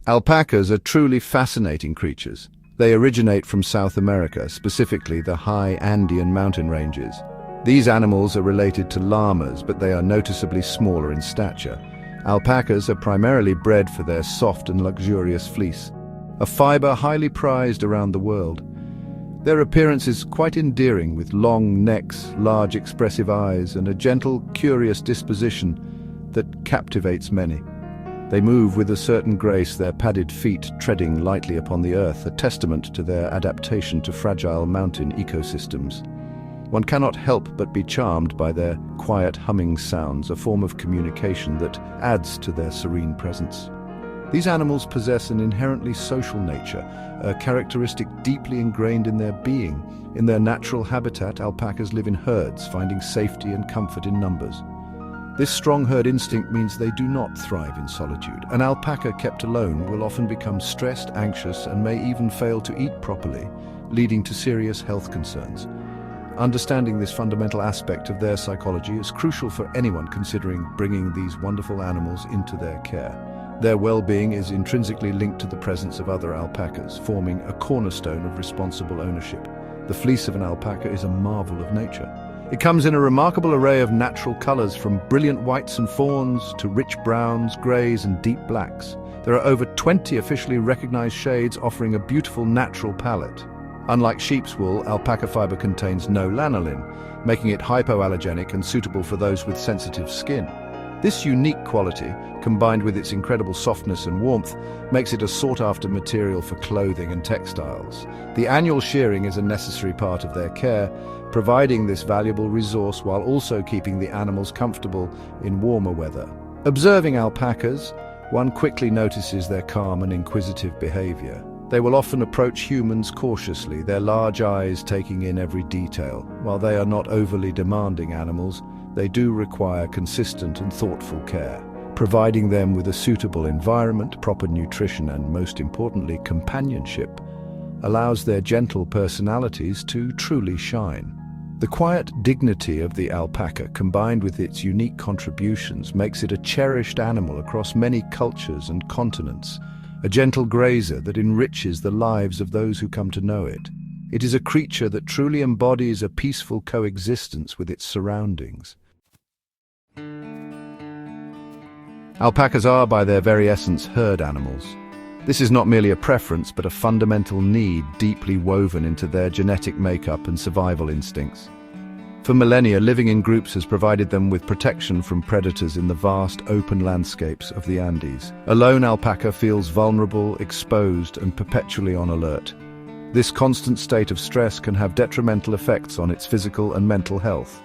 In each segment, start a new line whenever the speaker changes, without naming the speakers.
Alpacas are truly fascinating creatures. They originate from South America, specifically the high Andean mountain ranges. These animals are related to llamas, but they are noticeably smaller in stature. Alpacas are primarily bred for their soft and luxurious fleece, a fiber highly prized around the world. Their appearance is quite endearing, with long necks, large expressive eyes, and a gentle, curious disposition that captivates many. They move with a certain grace, their padded feet treading lightly upon the earth, a testament to their adaptation to fragile mountain ecosystems. One cannot help but be charmed by their quiet humming sounds, a form of communication that adds to their serene presence. These animals possess an inherently social nature, a characteristic deeply ingrained in their being. In their natural habitat, alpacas live in herds, finding safety and comfort in numbers. This strong herd instinct means they do not thrive in solitude. An alpaca kept alone will often become stressed, anxious, and may even fail to eat properly, leading to serious health concerns. Understanding this fundamental aspect of their psychology is crucial for anyone considering bringing these wonderful animals into their care. Their well-being is intrinsically linked to the presence of other alpacas, forming a cornerstone of responsible ownership. The fleece of an alpaca is a marvel of nature. It comes in a remarkable array of natural colors, from brilliant whites and fawns to rich browns, grays, and deep blacks. There are over 20 officially recognized shades, offering a beautiful natural palette. Unlike sheep's wool, alpaca fiber contains no lanolin, making it hypoallergenic and suitable for those with sensitive skin. This unique quality, combined with its incredible softness and warmth, makes it a sought-after material for clothing and textiles. The annual shearing is a necessary part of their care, providing this valuable resource while also keeping the animals comfortable in warmer weather. Observing alpacas, one quickly notices their calm and inquisitive behavior. They will often approach humans cautiously, their large eyes taking in every detail. While they are not overly demanding animals, they do require consistent and thoughtful care. Providing them with a suitable environment, proper nutrition, and most importantly, companionship, allows their gentle personalities to truly shine. The quiet dignity of the alpaca, combined with its unique contributions, makes it a cherished animal across many cultures and continents, a gentle grazer that enriches the lives of those who come to know it. It is a creature that truly embodies a peaceful coexistence with its surroundings. Alpacas are, by their very essence, herd animals. This is not merely a preference, but a fundamental need deeply woven into their genetic makeup and survival instincts. For millennia, living in groups has provided them with protection from predators in the vast, open landscapes of the Andes. A lone alpaca feels vulnerable, exposed, and perpetually on alert. This constant state of stress can have detrimental effects on its physical and mental health.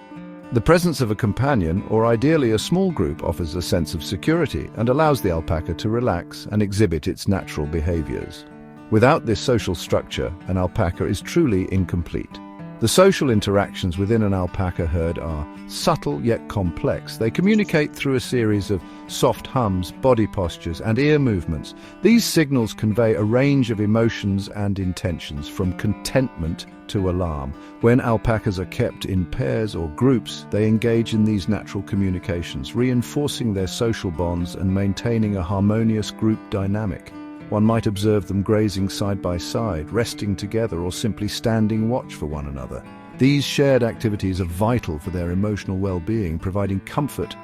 The presence of a companion, or ideally a small group, offers a sense of security and allows the alpaca to relax and exhibit its natural behaviors. Without this social structure, an alpaca is truly incomplete. The social interactions within an alpaca herd are subtle yet complex. They communicate through a series of soft hums, body postures, and ear movements. These signals convey a range of emotions and intentions, from contentment to alarm. When alpacas are kept in pairs or groups, they engage in these natural communications, reinforcing their social bonds and maintaining a harmonious group dynamic. One might observe them grazing side by side, resting together, or simply standing watch for one another. These shared activities are vital for their emotional well-being, providing comfort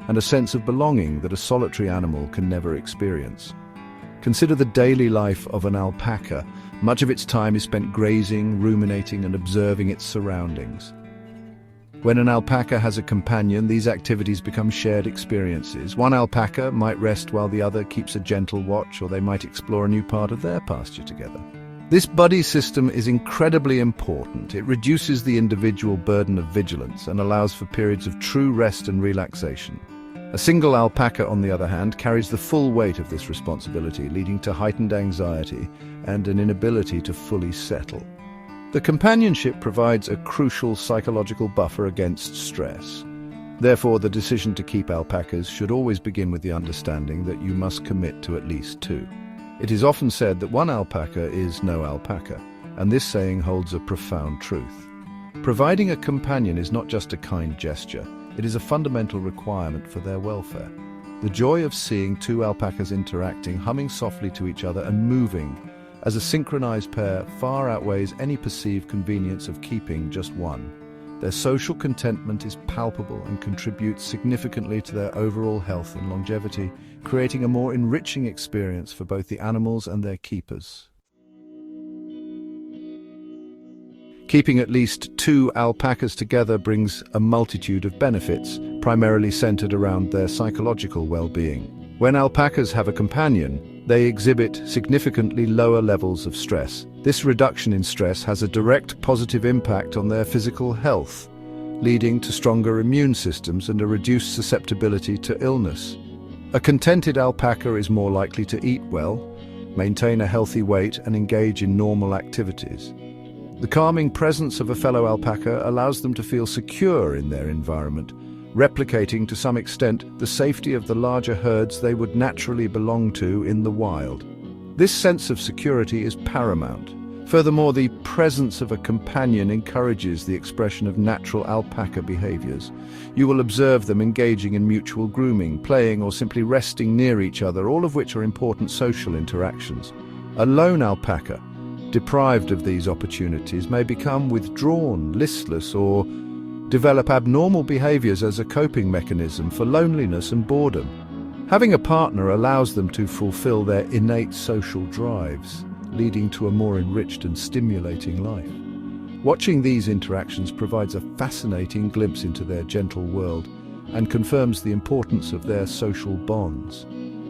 and a sense of belonging that a solitary animal can never experience. Consider the daily life of an alpaca. Much of its time is spent grazing, ruminating, and observing its surroundings. When an alpaca has a companion, these activities become shared experiences. One alpaca might rest while the other keeps a gentle watch, or they might explore a new part of their pasture together. This buddy system is incredibly important. It reduces the individual burden of vigilance and allows for periods of true rest and relaxation. A single alpaca, on the other hand, carries the full weight of this responsibility, leading to heightened anxiety and an inability to fully settle. The companionship provides a crucial psychological buffer against stress. Therefore, the decision to keep alpacas should always begin with the understanding that you must commit to at least two. It is often said that one alpaca is no alpaca, and this saying holds a profound truth. Providing a companion is not just a kind gesture, it is a fundamental requirement for their welfare. The joy of seeing two alpacas interacting, humming softly to each other and moving as a synchronized pair far outweighs any perceived convenience of keeping just one. Their social contentment is palpable and contributes significantly to their overall health and longevity, creating a more enriching experience for both the animals and their keepers. Keeping at least two alpacas together brings a multitude of benefits, primarily centered around their psychological well-being. When alpacas have a companion, they exhibit significantly lower levels of stress. This reduction in stress has a direct positive impact on their physical health, leading to stronger immune systems and a reduced susceptibility to illness. A contented alpaca is more likely to eat well, maintain a healthy weight, and engage in normal activities. The calming presence of a fellow alpaca allows them to feel secure in their environment, replicating to some extent the safety of the larger herds they would naturally belong to in the wild. This sense of security is paramount. Furthermore, the presence of a companion encourages the expression of natural alpaca behaviors. You will observe them engaging in mutual grooming, playing, or simply resting near each other, all of which are important social interactions. A lone alpaca, deprived of these opportunities, may become withdrawn, listless, or develop abnormal behaviors as a coping mechanism for loneliness and boredom. Having a partner allows them to fulfill their innate social drives, leading to a more enriched and stimulating life. Watching these interactions provides a fascinating glimpse into their gentle world and confirms the importance of their social bonds.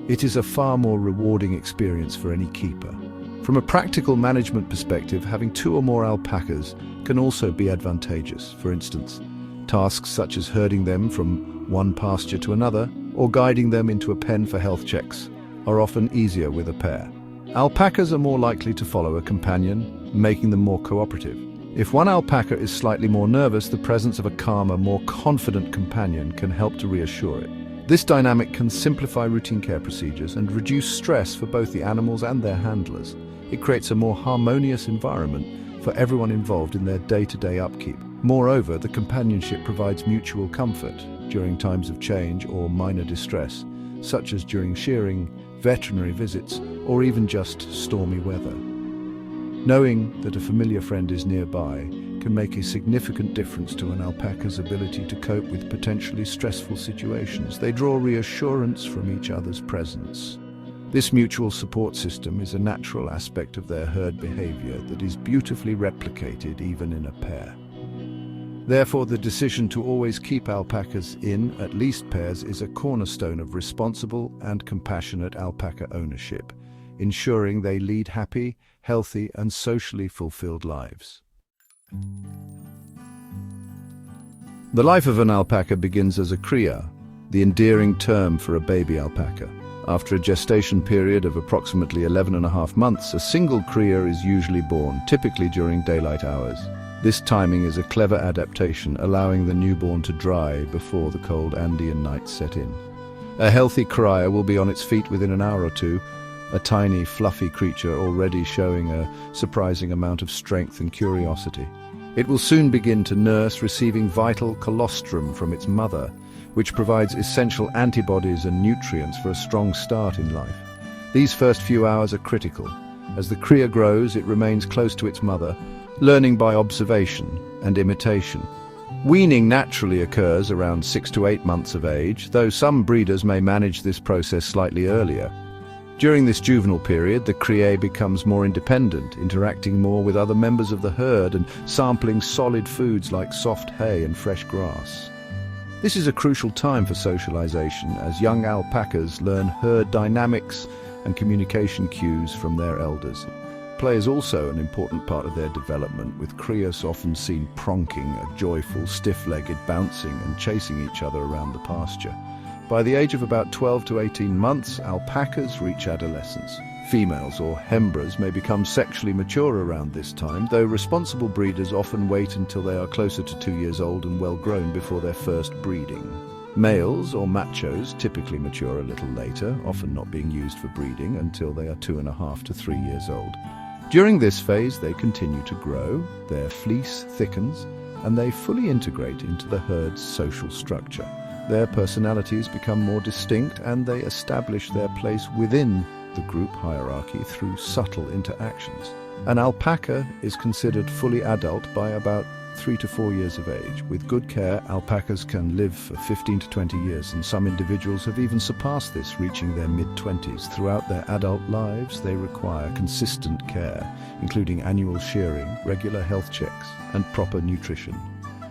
It is a far more rewarding experience for any keeper. From a practical management perspective, having two or more alpacas can also be advantageous. For instance, tasks such as herding them from one pasture to another or guiding them into a pen for health checks are often easier with a pair. Alpacas are more likely to follow a companion, making them more cooperative. If one alpaca is slightly more nervous, the presence of a calmer, more confident companion can help to reassure it. This dynamic can simplify routine care procedures and reduce stress for both the animals and their handlers. It creates a more harmonious environment for everyone involved in their day-to-day upkeep. Moreover, the companionship provides mutual comfort during times of change or minor distress, such as during shearing, veterinary visits, or even just stormy weather. Knowing that a familiar friend is nearby can make a significant difference to an alpaca's ability to cope with potentially stressful situations. They draw reassurance from each other's presence. This mutual support system is a natural aspect of their herd behavior that is beautifully replicated even in a pair. Therefore, the decision to always keep alpacas in at least pairs is a cornerstone of responsible and compassionate alpaca ownership, ensuring they lead happy, healthy, and socially fulfilled lives. The life of an alpaca begins as a cría, the endearing term for a baby alpaca. After a gestation period of approximately 11.5 months, a single cría is usually born, typically during daylight hours. This timing is a clever adaptation, allowing the newborn to dry before the cold Andean nights set in. A healthy cría will be on its feet within an hour or two, a tiny, fluffy creature already showing a surprising amount of strength and curiosity. It will soon begin to nurse, receiving vital colostrum from its mother, which provides essential antibodies and nutrients for a strong start in life. These first few hours are critical. As the cría grows, it remains close to its mother, learning by observation and imitation. Weaning naturally occurs around 6 to 8 months of age, though some breeders may manage this process slightly earlier. During this juvenile period, the cría becomes more independent, interacting more with other members of the herd and sampling solid foods like soft hay and fresh grass. This is a crucial time for socialization, as young alpacas learn herd dynamics and communication cues from their elders. Play is also an important part of their development, with crías often seen pronking, a joyful, stiff-legged bouncing and chasing each other around the pasture. By the age of about 12 to 18 months, alpacas reach adolescence. Females, or hembras, may become sexually mature around this time, though responsible breeders often wait until they are closer to 2 years old and well-grown before their first breeding. Males, or machos, typically mature a little later, often not being used for breeding until they are 2.5 to 3 years old. During this phase, they continue to grow, their fleece thickens, and they fully integrate into the herd's social structure. their personalities become more distinct and they establish their place within the group hierarchy through subtle interactions. An alpaca is considered fully adult by about 3 to 4 years of age. With good care, alpacas can live for 15 to 20 years, and some individuals have even surpassed this, reaching their mid-20s. Throughout their adult lives, they require consistent care, including annual shearing, regular health checks, and proper nutrition.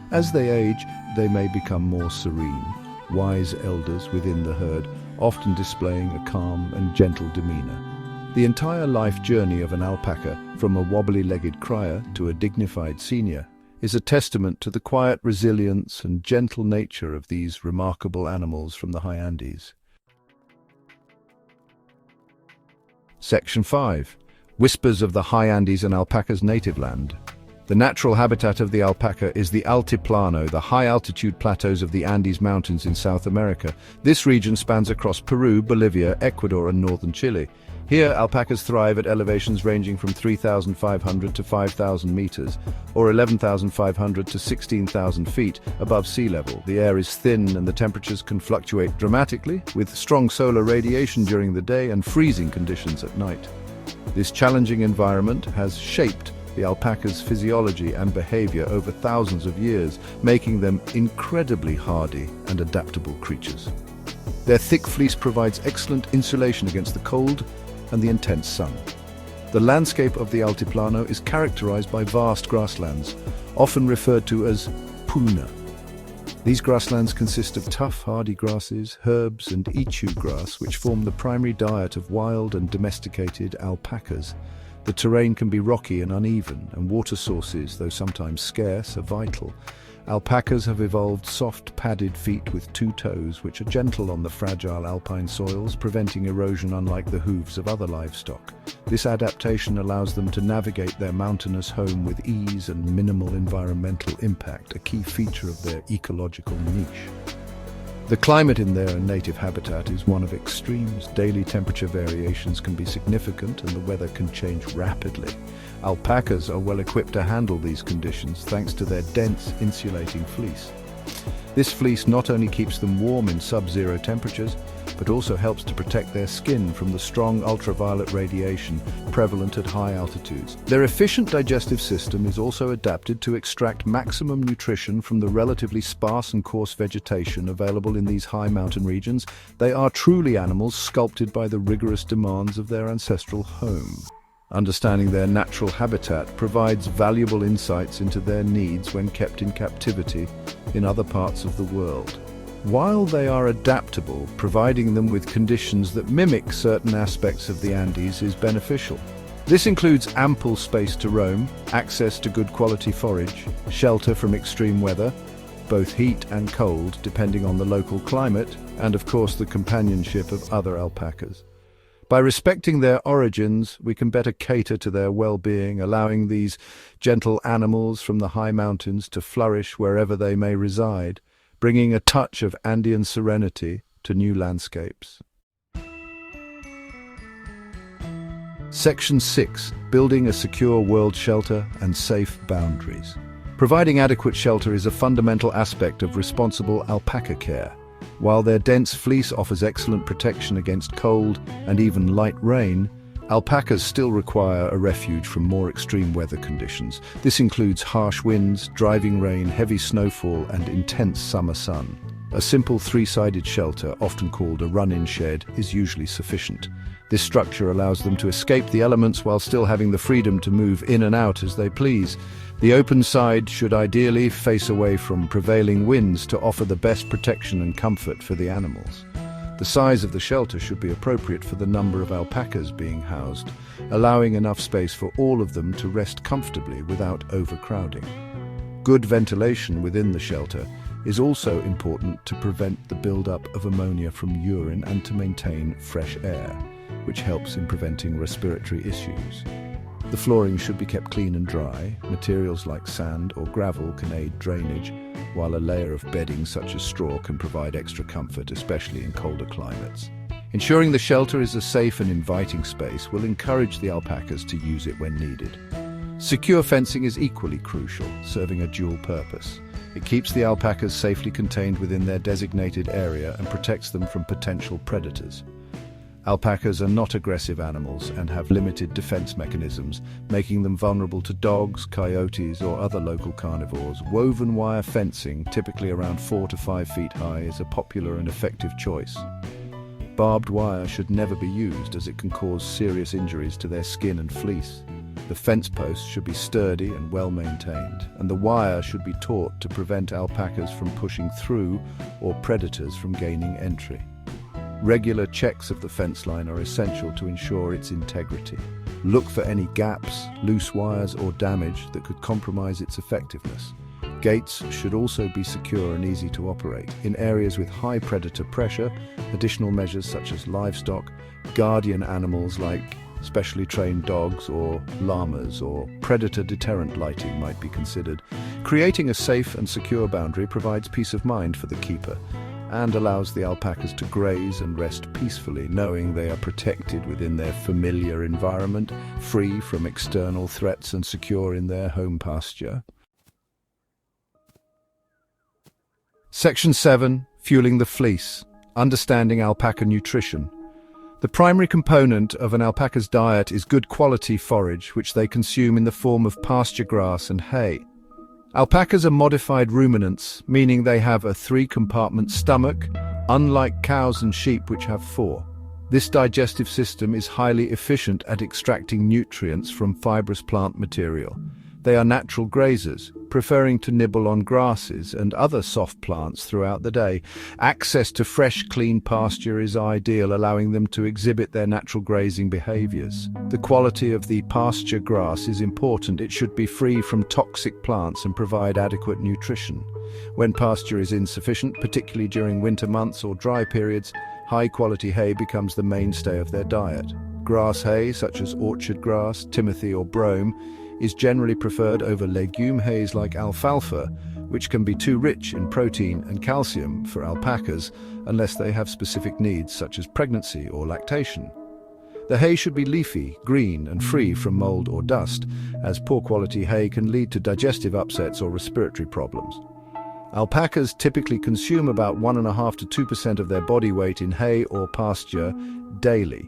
As they age, they may become more serene, wise elders within the herd, often displaying a calm and gentle demeanor. The entire life journey of an alpaca, from a wobbly-legged crier to a dignified senior, is a testament to the quiet resilience and gentle nature of these remarkable animals from the high Andes. Section 5. Whispers of the high Andes and alpaca's native land. The natural habitat of the alpaca is the Altiplano, the high-altitude plateaus of the Andes Mountains in South America. This region spans across Peru, Bolivia, Ecuador, and northern Chile. Here, alpacas thrive at elevations ranging from 3,500 to 5,000 meters, or 11,500 to 16,000 feet above sea level. The air is thin and the temperatures can fluctuate dramatically, with strong solar radiation during the day and freezing conditions at night. This challenging environment has shaped the alpaca's physiology and behavior over thousands of years, making them incredibly hardy and adaptable creatures. Their thick fleece provides excellent insulation against the cold and the intense sun. The landscape of the Altiplano is characterized by vast grasslands, often referred to as puna. These grasslands consist of tough, hardy grasses, herbs, and ichu grass, which form the primary diet of wild and domesticated alpacas. The terrain can be rocky and uneven, and water sources, though sometimes scarce, are vital. Alpacas have evolved soft, padded feet with 2 toes, which are gentle on the fragile alpine soils, preventing erosion unlike the hooves of other livestock. This adaptation allows them to navigate their mountainous home with ease and minimal environmental impact, a key feature of their ecological niche. The climate in their native habitat is one of extremes. Daily temperature variations can be significant and the weather can change rapidly. Alpacas are well equipped to handle these conditions thanks to their dense, insulating fleece. This fleece not only keeps them warm in sub-zero temperatures, but also helps to protect their skin from the strong ultraviolet radiation prevalent at high altitudes. Their efficient digestive system is also adapted to extract maximum nutrition from the relatively sparse and coarse vegetation available in these high mountain regions. They are truly animals sculpted by the rigorous demands of their ancestral home. Understanding their natural habitat provides valuable insights into their needs when kept in captivity in other parts of the world. While they are adaptable, providing them with conditions that mimic certain aspects of the Andes is beneficial. This includes ample space to roam, access to good quality forage, shelter from extreme weather, both heat and cold depending on the local climate, and of course the companionship of other alpacas. By respecting their origins, we can better cater to their well-being, allowing these gentle animals from the high mountains to flourish wherever they may reside, bringing a touch of Andean serenity to new landscapes. Section 6. Building a secure world shelter and safe boundaries. Providing adequate shelter is a fundamental aspect of responsible alpaca care. While their dense fleece offers excellent protection against cold and even light rain, alpacas still require a refuge from more extreme weather conditions. This includes harsh winds, driving rain, heavy snowfall, and intense summer sun. A simple 3-sided shelter, often called a run-in shed, is usually sufficient. This structure allows them to escape the elements while still having the freedom to move in and out as they please. The open side should ideally face away from prevailing winds to offer the best protection and comfort for the animals. The size of the shelter should be appropriate for the number of alpacas being housed, allowing enough space for all of them to rest comfortably without overcrowding. Good ventilation within the shelter is also important to prevent the buildup of ammonia from urine and to maintain fresh air, which helps in preventing respiratory issues. The flooring should be kept clean and dry. Materials like sand or gravel can aid drainage, while a layer of bedding such as straw can provide extra comfort, especially in colder climates. Ensuring the shelter is a safe and inviting space will encourage the alpacas to use it when needed. Secure fencing is equally crucial, serving a dual purpose. It keeps the alpacas safely contained within their designated area and protects them from potential predators. Alpacas are not aggressive animals and have limited defense mechanisms, making them vulnerable to dogs, coyotes, or other local carnivores. Woven wire fencing, typically around 4 to 5 feet high, is a popular and effective choice. Barbed wire should never be used as it can cause serious injuries to their skin and fleece. The fence posts should be sturdy and well maintained, and the wire should be taut to prevent alpacas from pushing through or predators from gaining entry. Regular checks of the fence line are essential to ensure its integrity. Look for any gaps, loose wires, or damage that could compromise its effectiveness. Gates should also be secure and easy to operate. In areas with high predator pressure, additional measures such as livestock, guardian animals like specially trained dogs or llamas, or predator deterrent lighting might be considered. Creating a safe and secure boundary provides peace of mind for the keeper and allows the alpacas to graze and rest peacefully, knowing they are protected within their familiar environment, free from external threats and secure in their home pasture. Section 7. Fueling the fleece. Understanding alpaca nutrition. The primary component of an alpaca's diet is good quality forage, which they consume in the form of pasture grass and hay. Alpacas are modified ruminants, meaning they have a 3-compartment stomach, unlike cows and sheep which have 4. This digestive system is highly efficient at extracting nutrients from fibrous plant material. They are natural grazers, preferring to nibble on grasses and other soft plants throughout the day. Access to fresh, clean pasture is ideal, allowing them to exhibit their natural grazing behaviors. The quality of the pasture grass is important. It should be free from toxic plants and provide adequate nutrition. When pasture is insufficient, particularly during winter months or dry periods, high-quality hay becomes the mainstay of their diet. Grass hay, such as orchard grass, timothy or brome, is generally preferred over legume hays like alfalfa, which can be too rich in protein and calcium for alpacas unless they have specific needs such as pregnancy or lactation. The hay should be leafy, green and free from mold or dust, as poor quality hay can lead to digestive upsets or respiratory problems. Alpacas typically consume about 1.5 to 2% of their body weight in hay or pasture daily.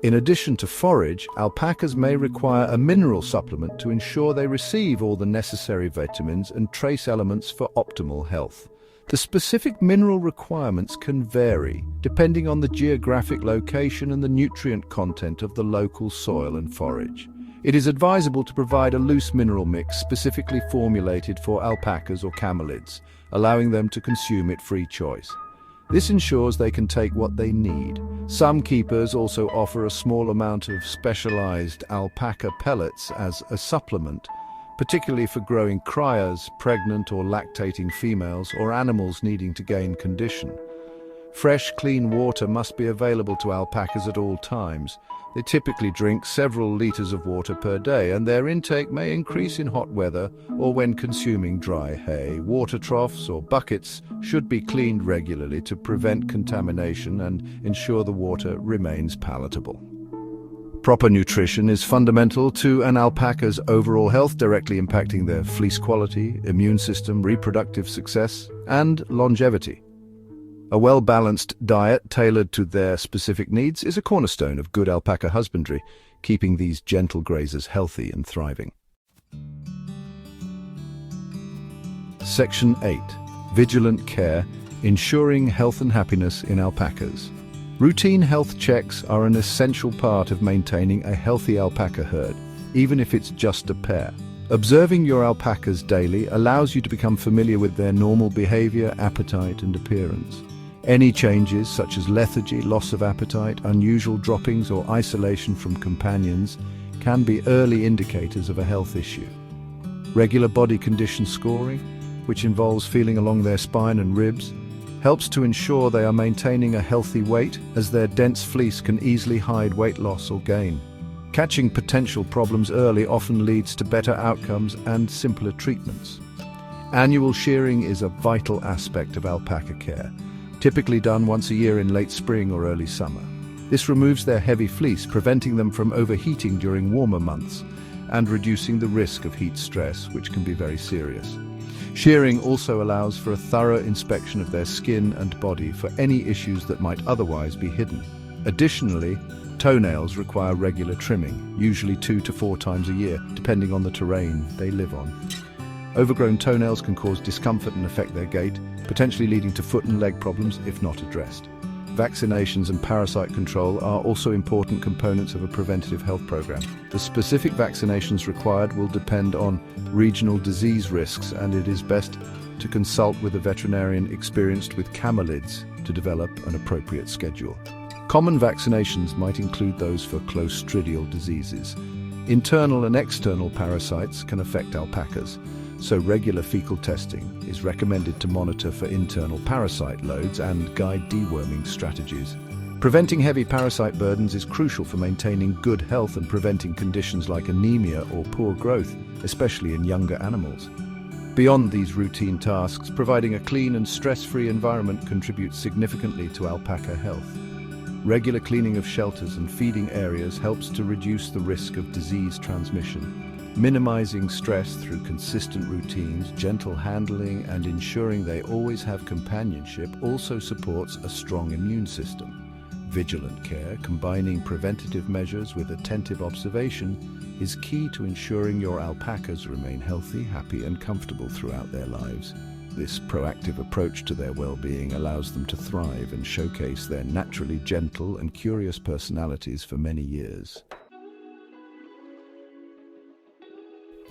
In addition to forage, alpacas may require a mineral supplement to ensure they receive all the necessary vitamins and trace elements for optimal health. The specific mineral requirements can vary, depending on the geographic location and the nutrient content of the local soil and forage. It is advisable to provide a loose mineral mix specifically formulated for alpacas or camelids, allowing them to consume it free choice. This ensures they can take what they need. Some keepers also offer a small amount of specialized alpaca pellets as a supplement, particularly for growing cryas, pregnant or lactating females, or animals needing to gain condition. Fresh, clean water must be available to alpacas at all times. They typically drink several liters of water per day, and their intake may increase in hot weather or when consuming dry hay. Water troughs or buckets should be cleaned regularly to prevent contamination and ensure the water remains palatable. Proper nutrition is fundamental to an alpaca's overall health, directly impacting their fleece quality, immune system, reproductive success, and longevity. A well-balanced diet tailored to their specific needs is a cornerstone of good alpaca husbandry, keeping these gentle grazers healthy and thriving. Section 8. Vigilant care, ensuring health and happiness in alpacas. Routine health checks are an essential part of maintaining a healthy alpaca herd, even if it's just a pair. Observing your alpacas daily allows you to become familiar with their normal behavior, appetite, and appearance. Any changes, such as lethargy, loss of appetite, unusual droppings, or isolation from companions, can be early indicators of a health issue. Regular body condition scoring, which involves feeling along their spine and ribs, helps to ensure they are maintaining a healthy weight, as their dense fleece can easily hide weight loss or gain. Catching potential problems early often leads to better outcomes and simpler treatments. Annual shearing is a vital aspect of alpaca care, typically done once a year in late spring or early summer. This removes their heavy fleece, preventing them from overheating during warmer months. and reducing the risk of heat stress, which can be very serious. Shearing also allows for a thorough inspection of their skin and body for any issues that might otherwise be hidden. Additionally, toenails require regular trimming, usually 2 to 4 times a year, depending on the terrain they live on. Overgrown toenails can cause discomfort and affect their gait, potentially leading to foot and leg problems if not addressed. Vaccinations and parasite control are also important components of a preventative health program. The specific vaccinations required will depend on regional disease risks, and it is best to consult with a veterinarian experienced with camelids to develop an appropriate schedule. Common vaccinations might include those for clostridial diseases. Internal and external parasites can affect alpacas, so regular fecal testing is recommended to monitor for internal parasite loads and guide deworming strategies. Preventing heavy parasite burdens is crucial for maintaining good health and preventing conditions like anemia or poor growth, especially in younger animals. Beyond these routine tasks, providing a clean and stress-free environment contributes significantly to alpaca health. Regular cleaning of shelters and feeding areas helps to reduce the risk of disease transmission. Minimizing stress through consistent routines, gentle handling, and ensuring they always have companionship also supports a strong immune system. Vigilant care, combining preventative measures with attentive observation, is key to ensuring your alpacas remain healthy, happy, and comfortable throughout their lives. This proactive approach to their well-being allows them to thrive and showcase their naturally gentle and curious personalities for many years.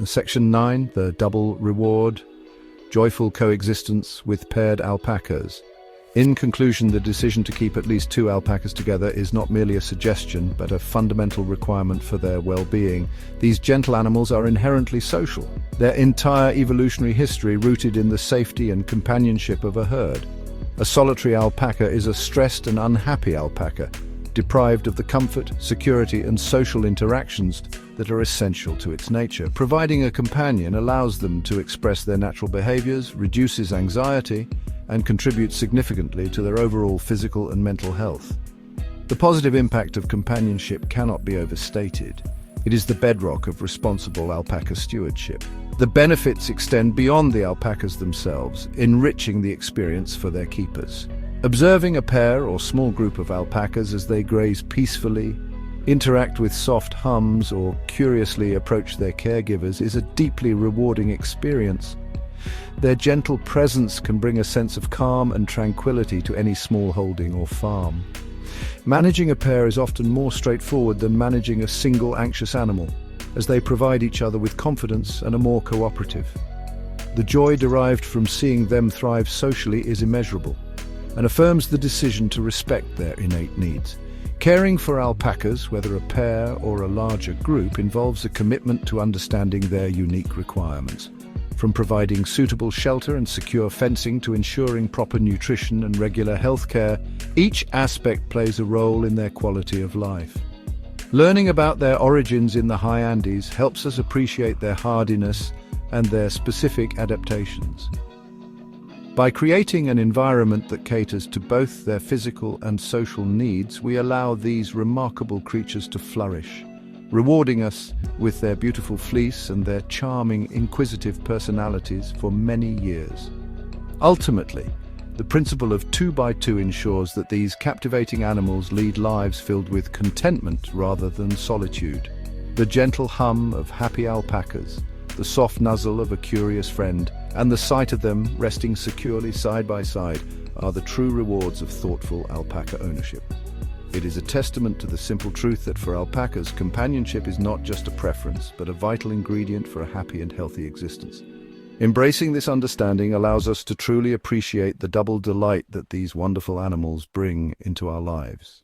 Section 9, the double reward, joyful coexistence with paired alpacas. In conclusion, the decision to keep at least 2 alpacas together is not merely a suggestion, but a fundamental requirement for their well-being. These gentle animals are inherently social, their entire evolutionary history rooted in the safety and companionship of a herd. A solitary alpaca is a stressed and unhappy alpaca, deprived of the comfort, security, and social interactions that are essential to its nature. Providing a companion allows them to express their natural behaviors, reduces anxiety, and contributes significantly to their overall physical and mental health. The positive impact of companionship cannot be overstated. It is the bedrock of responsible alpaca stewardship. The benefits extend beyond the alpacas themselves, enriching the experience for their keepers. Observing a pair or small group of alpacas as they graze peacefully, interact with soft hums, or curiously approach their caregivers is a deeply rewarding experience. Their gentle presence can bring a sense of calm and tranquility to any small holding or farm. Managing a pair is often more straightforward than managing a single anxious animal, as they provide each other with confidence and are more cooperative. The joy derived from seeing them thrive socially is immeasurable, and affirms the decision to respect their innate needs. Caring for alpacas, whether a pair or a larger group, involves a commitment to understanding their unique requirements. From providing suitable shelter and secure fencing to ensuring proper nutrition and regular health care, each aspect plays a role in their quality of life. Learning about their origins in the high Andes helps us appreciate their hardiness and their specific adaptations. By creating an environment that caters to both their physical and social needs, we allow these remarkable creatures to flourish, rewarding us with their beautiful fleece and their charming, inquisitive personalities for many years. Ultimately, the principle of 2x2 ensures that these captivating animals lead lives filled with contentment rather than solitude. The gentle hum of happy alpacas, the soft nuzzle of a curious friend, and the sight of them resting securely side by side are the true rewards of thoughtful alpaca ownership. It is a testament to the simple truth that for alpacas, companionship is not just a preference, but a vital ingredient for a happy and healthy existence. Embracing this understanding allows us to truly appreciate the double delight that these wonderful animals bring into our lives.